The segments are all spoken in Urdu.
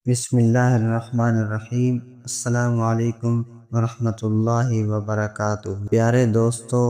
بسم اللہ الرحمن الرحیم۔ السلام علیکم ورحمۃ اللہ وبرکاتہ۔ پیارے دوستو،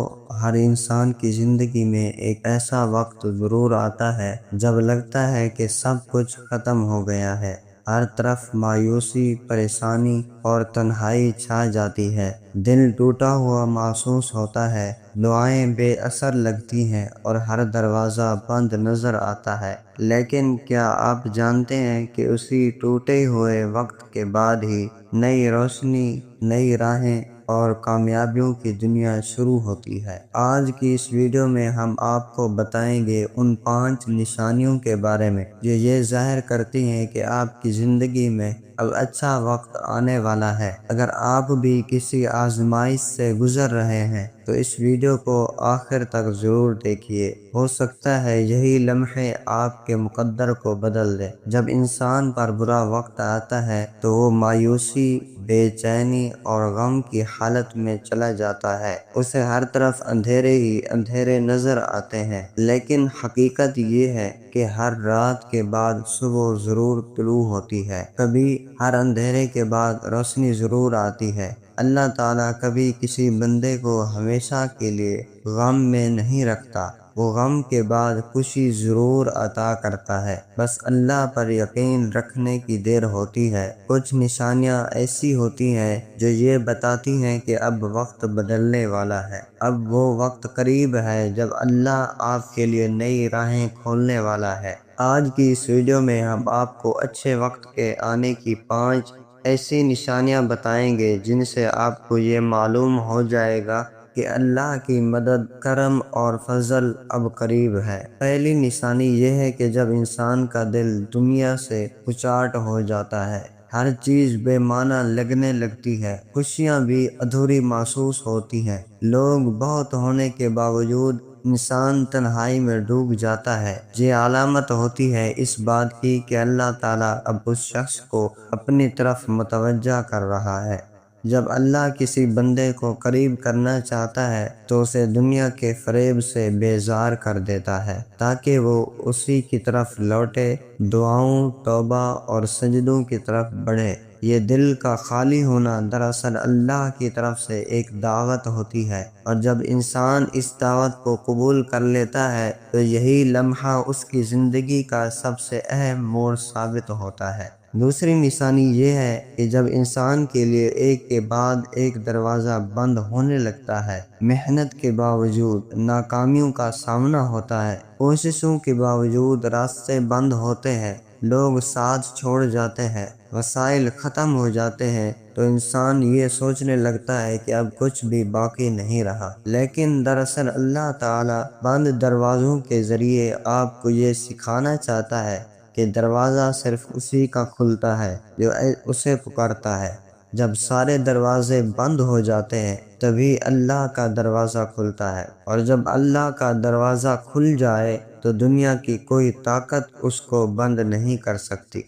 ہر انسان کی زندگی میں ایک ایسا وقت ضرور آتا ہے جب لگتا ہے کہ سب کچھ ختم ہو گیا ہے۔ ہر طرف مایوسی، پریشانی اور تنہائی چھا جاتی ہے۔ دل ٹوٹا ہوا محسوس ہوتا ہے، دعائیں بے اثر لگتی ہیں اور ہر دروازہ بند نظر آتا ہے۔ لیکن کیا آپ جانتے ہیں کہ اسی ٹوٹے ہوئے وقت کے بعد ہی نئی روشنی، نئی راہیں اور کامیابیوں کی دنیا شروع ہوتی ہے؟ آج کی اس ویڈیو میں ہم آپ کو بتائیں گے ان 5 نشانیوں کے بارے میں جو یہ ظاہر کرتی ہیں کہ آپ کی زندگی میں اب اچھا وقت آنے والا ہے۔ اگر آپ بھی کسی آزمائش سے گزر رہے ہیں تو اس ویڈیو کو آخر تک ضرور دیکھیے، ہو سکتا ہے یہی لمحے آپ کے مقدر کو بدل دے۔ جب انسان پر برا وقت آتا ہے تو وہ مایوسی، بے چینی اور غم کی حالت میں چلا جاتا ہے۔ اسے ہر طرف اندھیرے ہی اندھیرے نظر آتے ہیں، لیکن حقیقت یہ ہے کہ ہر رات کے بعد صبح ضرور طلوع ہوتی ہے۔ کبھی ہر اندھیرے کے بعد روشنی ضرور آتی ہے۔ اللہ تعالیٰ کبھی کسی بندے کو ہمیشہ کے لیے غم میں نہیں رکھتا، وہ غم کے بعد خوشی ضرور عطا کرتا ہے، بس اللہ پر یقین رکھنے کی دیر ہوتی ہے۔ کچھ نشانیاں ایسی ہوتی ہیں جو یہ بتاتی ہیں کہ اب وقت بدلنے والا ہے، اب وہ وقت قریب ہے جب اللہ آپ کے لیے نئی راہیں کھولنے والا ہے۔ آج کی اس ویڈیو میں ہم آپ کو اچھے وقت کے آنے کی 5 ایسی نشانیاں بتائیں گے جن سے آپ کو یہ معلوم ہو جائے گا کہ اللہ کی مدد، کرم اور فضل اب قریب ہے۔ پہلی نشانی یہ ہے کہ جب انسان کا دل دنیا سے اچاٹ ہو جاتا ہے، ہر چیز بے معنی لگنے لگتی ہے، خوشیاں بھی ادھوری محسوس ہوتی ہیں، لوگ بہت ہونے کے باوجود انسان تنہائی میں ڈوب جاتا ہے۔ یہ علامت ہوتی ہے اس بات کی کہ اللہ تعالیٰ اب اس شخص کو اپنی طرف متوجہ کر رہا ہے۔ جب اللہ کسی بندے کو قریب کرنا چاہتا ہے تو اسے دنیا کے فریب سے بیزار کر دیتا ہے تاکہ وہ اسی کی طرف لوٹے، دعاؤں، توبہ اور سجدوں کی طرف بڑھے۔ یہ دل کا خالی ہونا دراصل اللہ کی طرف سے ایک دعوت ہوتی ہے، اور جب انسان اس دعوت کو قبول کر لیتا ہے تو یہی لمحہ اس کی زندگی کا سب سے اہم موڑ ثابت ہوتا ہے۔ دوسری نشانی یہ ہے کہ جب انسان کے لیے ایک کے بعد ایک دروازہ بند ہونے لگتا ہے، محنت کے باوجود ناکامیوں کا سامنا ہوتا ہے، کوششوں کے باوجود راستے بند ہوتے ہیں، لوگ ساتھ چھوڑ جاتے ہیں، وسائل ختم ہو جاتے ہیں، تو انسان یہ سوچنے لگتا ہے کہ اب کچھ بھی باقی نہیں رہا۔ لیکن دراصل اللہ تعالیٰ بند دروازوں کے ذریعے آپ کو یہ سکھانا چاہتا ہے کہ دروازہ صرف اسی کا کھلتا ہے جو اسے پکارتا ہے۔ جب سارے دروازے بند ہو جاتے ہیں تبھی اللہ کا دروازہ کھلتا ہے، اور جب اللہ کا دروازہ کھل جائے تو دنیا کی کوئی طاقت اس کو بند نہیں کر سکتی۔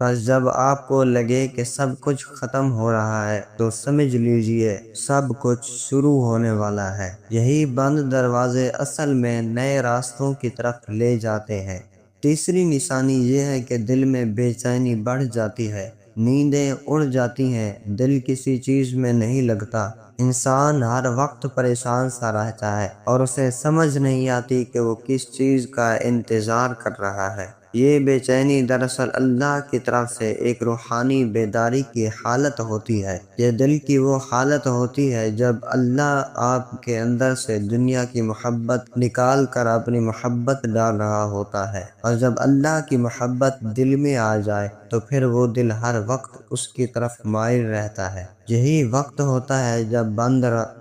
بس جب آپ کو لگے کہ سب کچھ ختم ہو رہا ہے تو سمجھ لیجئے سب کچھ شروع ہونے والا ہے۔ یہی بند دروازے اصل میں نئے راستوں کی طرف لے جاتے ہیں۔ تیسری نشانی یہ ہے کہ دل میں بے چینی بڑھ جاتی ہے، نیندیں اڑ جاتی ہیں، دل کسی چیز میں نہیں لگتا، انسان ہر وقت پریشان سا رہتا ہے اور اسے سمجھ نہیں آتی کہ وہ کس چیز کا انتظار کر رہا ہے۔ یہ بے چینی دراصل اللہ کی طرف سے ایک روحانی بیداری کی حالت ہوتی ہے۔ یہ دل کی وہ حالت ہوتی ہے جب اللہ آپ کے اندر سے دنیا کی محبت نکال کر اپنی محبت ڈال رہا ہوتا ہے، اور جب اللہ کی محبت دل میں آ جائے تو پھر وہ دل ہر وقت اس کی طرف مائل رہتا ہے۔ یہی وقت ہوتا ہے جب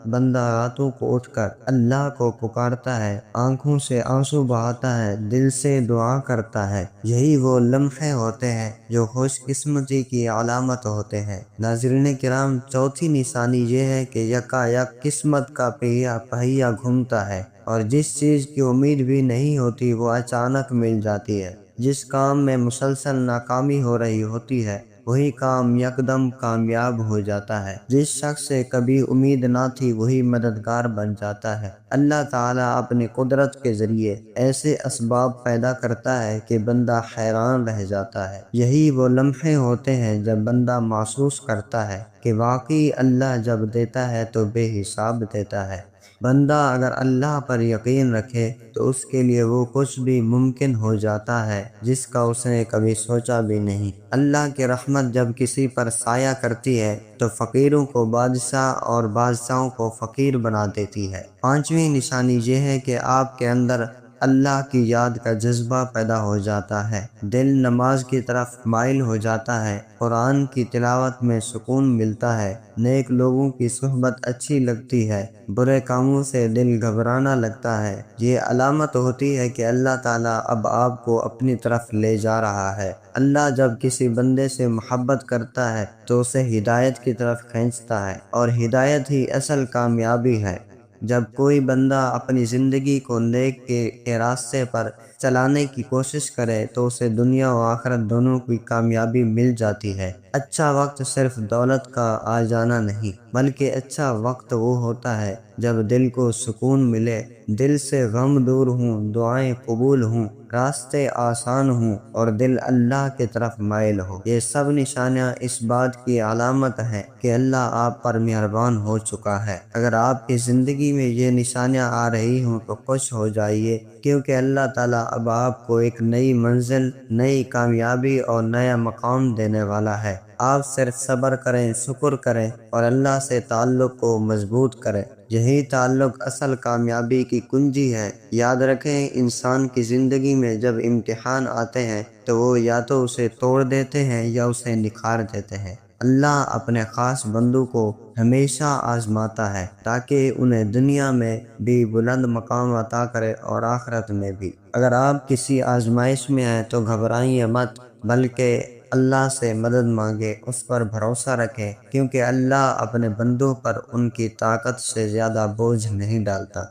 بندہ راتوں کو اٹھ کر اللہ کو پکارتا ہے، آنکھوں سے آنسو بہاتا ہے، دل سے دعا کرتا ہے۔ یہی وہ لمحے ہوتے ہیں جو خوش قسمتی کی علامت ہوتے ہیں۔ ناظرین کرام، چوتھی نشانی یہ ہے کہ یکا یک قسمت کا پہیہ گھومتا ہے، اور جس چیز کی امید بھی نہیں ہوتی وہ اچانک مل جاتی ہے۔ جس کام میں مسلسل ناکامی ہو رہی ہوتی ہے وہی کام یکدم کامیاب ہو جاتا ہے۔ جس شخص سے کبھی امید نہ تھی وہی مددگار بن جاتا ہے۔ اللہ تعالیٰ اپنی قدرت کے ذریعے ایسے اسباب پیدا کرتا ہے کہ بندہ حیران رہ جاتا ہے۔ یہی وہ لمحے ہوتے ہیں جب بندہ محسوس کرتا ہے کہ واقعی اللہ جب دیتا ہے تو بے حساب دیتا ہے۔ بندہ اگر اللہ پر یقین رکھے تو اس کے لیے وہ کچھ بھی ممکن ہو جاتا ہے جس کا اس نے کبھی سوچا بھی نہیں۔ اللہ کی رحمت جب کسی پر سایہ کرتی ہے تو فقیروں کو بادشاہ اور بادشاہوں کو فقیر بنا دیتی ہے۔ پانچویں نشانی یہ ہے کہ آپ کے اندر اللہ کی یاد کا جذبہ پیدا ہو جاتا ہے۔ دل نماز کی طرف مائل ہو جاتا ہے، قرآن کی تلاوت میں سکون ملتا ہے، نیک لوگوں کی صحبت اچھی لگتی ہے، برے کاموں سے دل گھبرانا لگتا ہے۔ یہ علامت ہوتی ہے کہ اللہ تعالیٰ اب آپ کو اپنی طرف لے جا رہا ہے۔ اللہ جب کسی بندے سے محبت کرتا ہے تو اسے ہدایت کی طرف کھینچتا ہے، اور ہدایت ہی اصل کامیابی ہے۔ جب کوئی بندہ اپنی زندگی کو نیک کے راستے پر چلانے کی کوشش کرے تو اسے دنیا و آخرت دونوں کی کامیابی مل جاتی ہے۔ اچھا وقت صرف دولت کا آ جانا نہیں، بلکہ اچھا وقت وہ ہوتا ہے جب دل کو سکون ملے، دل سے غم دور ہوں، دعائیں قبول ہوں، راستے آسان ہوں اور دل اللہ کی طرف مائل ہو۔ یہ سب نشانیاں اس بات کی علامت ہیں کہ اللہ آپ پر مہربان ہو چکا ہے۔ اگر آپ کی زندگی میں یہ نشانیاں آ رہی ہوں تو خوش ہو جائیے، کیونکہ اللہ تعالیٰ اب آپ کو ایک نئی منزل، نئی کامیابی اور نیا مقام دینے والا ہے۔ آپ صرف صبر کریں، شکر کریں اور اللہ سے تعلق کو مضبوط کریں۔ یہی تعلق اصل کامیابی کی کنجی ہے۔ یاد رکھیں، انسان کی زندگی میں جب امتحان آتے ہیں تو وہ یا تو اسے توڑ دیتے ہیں یا اسے نکھار دیتے ہیں۔ اللہ اپنے خاص بندوں کو ہمیشہ آزماتا ہے تاکہ انہیں دنیا میں بھی بلند مقام عطا کرے اور آخرت میں بھی۔ اگر آپ کسی آزمائش میں ہیں تو گھبرائیے مت، بلکہ اللہ سے مدد مانگے، اس پر بھروسہ رکھیں، کیونکہ اللہ اپنے بندوں پر ان کی طاقت سے زیادہ بوجھ نہیں ڈالتا۔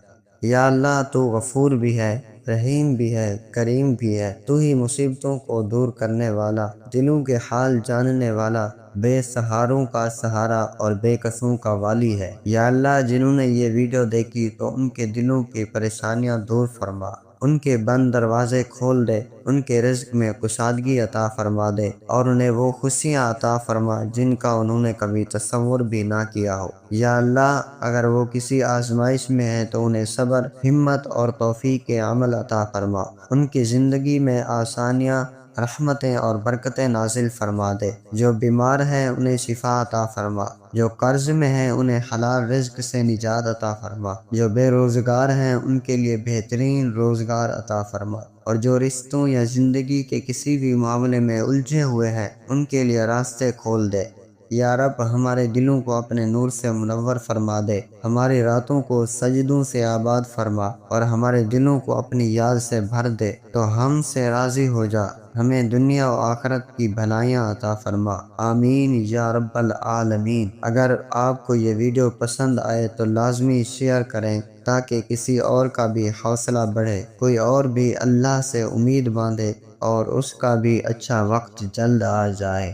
یا اللہ، تو غفور بھی ہے، رحیم بھی ہے، کریم بھی ہے۔ تو ہی مصیبتوں کو دور کرنے والا، دلوں کے حال جاننے والا، بے سہاروں کا سہارا اور بے کسوں کا والی ہے۔ یا اللہ، جنہوں نے یہ ویڈیو دیکھی تو ان کے دلوں کی پریشانیاں دور فرما، ان کے بند دروازے کھول دے، ان کے رزق میں کشادگی عطا فرما دے اور انہیں وہ خوشیاں عطا فرما جن کا انہوں نے کبھی تصور بھی نہ کیا ہو۔ یا اللہ، اگر وہ کسی آزمائش میں ہیں تو انہیں صبر، ہمت اور توفیق عمل عطا فرما، ان کی زندگی میں آسانیاں، رحمتیں اور برکتیں نازل فرما دے۔ جو بیمار ہیں انہیں شفا عطا فرما، جو قرض میں ہیں انہیں حلال رزق سے نجات عطا فرما، جو بے روزگار ہیں ان کے لیے بہترین روزگار عطا فرما، اور جو رشتوں یا زندگی کے کسی بھی معاملے میں الجھے ہوئے ہیں ان کے لیے راستے کھول دے۔ یا رب، ہمارے دلوں کو اپنے نور سے منور فرما دے، ہماری راتوں کو سجدوں سے آباد فرما اور ہمارے دلوں کو اپنی یاد سے بھر دے تو ہم سے راضی ہو جا، ہمیں دنیا و آخرت کی بھلائیاں عطا فرما۔ آمین یا رب العالمین۔ اگر آپ کو یہ ویڈیو پسند آئے تو لازمی شیئر کریں تاکہ کسی اور کا بھی حوصلہ بڑھے، کوئی اور بھی اللہ سے امید باندھے اور اس کا بھی اچھا وقت جلد آ جائے۔